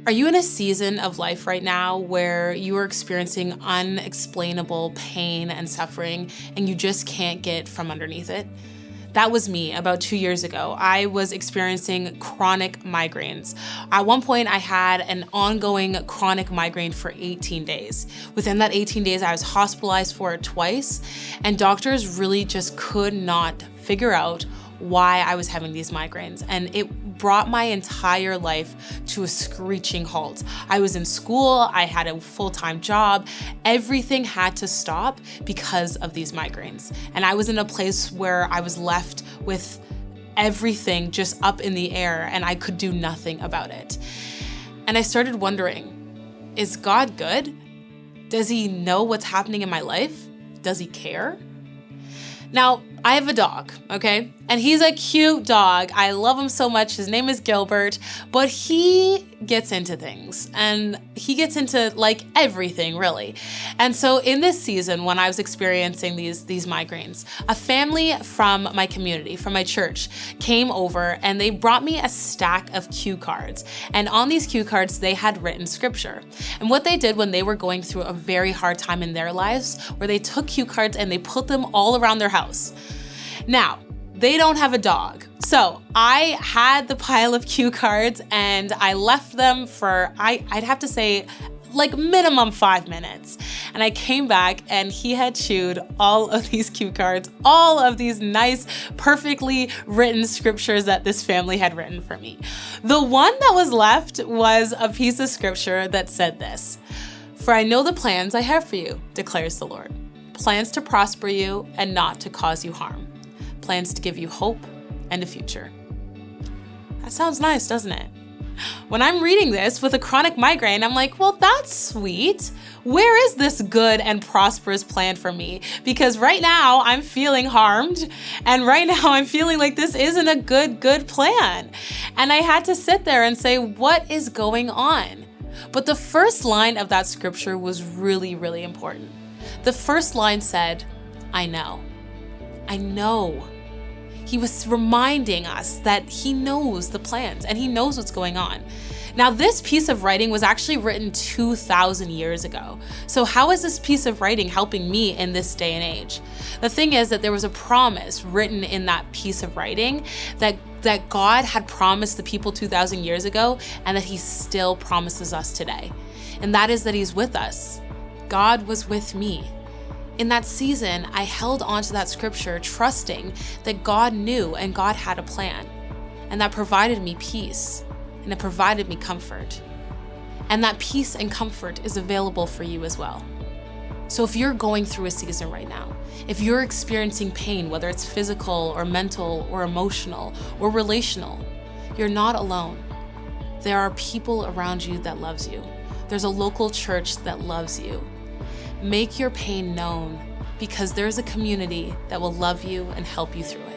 Are you in a season of life right now where you are experiencing unexplainable pain and suffering and you just can't get from underneath it? That was me about 2 years ago. I was experiencing chronic migraines. At one point, I had an ongoing chronic migraine for 18 days. Within that 18 days, I was hospitalized for it twice, and doctors really just could not figure out why I was having these migraines, and it brought my entire life to a screeching halt. I was in school, I had a full-time job, everything had to stop because of these migraines. And I was in a place where I was left with everything just up in the air and I could do nothing about it. And I started wondering, is God good? Does he know what's happening in my life? Does he care? Now, I have a dog, okay? And he's a cute dog. I love him so much. His name is Gilbert, but he gets into things and he gets into like everything really. And so in this season, when I was experiencing these migraines, a family from my community, from my church, came over and they brought me a stack of cue cards. And on these cue cards, they had written scripture. And what they did when they were going through a very hard time in their lives, where they took cue cards and they put them all around their house. Now, they don't have a dog. So I had the pile of cue cards and I left them for, I'd have to say, like minimum 5 minutes. And I came back and he had chewed all of these cue cards, all of these nice, perfectly written scriptures that this family had written for me. The one that was left was a piece of scripture that said this: "For I know the plans I have for you, declares the Lord. Plans to prosper you and not to cause you harm. Plans to give you hope and a future." That sounds nice, doesn't it? When I'm reading this with a chronic migraine, I'm like, well, that's sweet. Where is this good and prosperous plan for me? Because right now I'm feeling harmed, and right now I'm feeling like this isn't a good plan. And I had to sit there and say, what is going on? But the first line of that scripture was really, really important. The first line said, I know. I know. He was reminding us that he knows the plans and he knows what's going on. Now, this piece of writing was actually written 2,000 years ago. So how is this piece of writing helping me in this day and age? The thing is that there was a promise written in that piece of writing that God had promised the people 2,000 years ago and that he still promises us today. And that is that he's with us. God was with me. In that season, I held on to that scripture, trusting that God knew and God had a plan. And that provided me peace, and it provided me comfort. And that peace and comfort is available for you as well. So if you're going through a season right now, if you're experiencing pain, whether it's physical or mental or emotional or relational, you're not alone. There are people around you that loves you. There's a local church that loves you. Make your pain known, because there's a community that will love you and help you through it.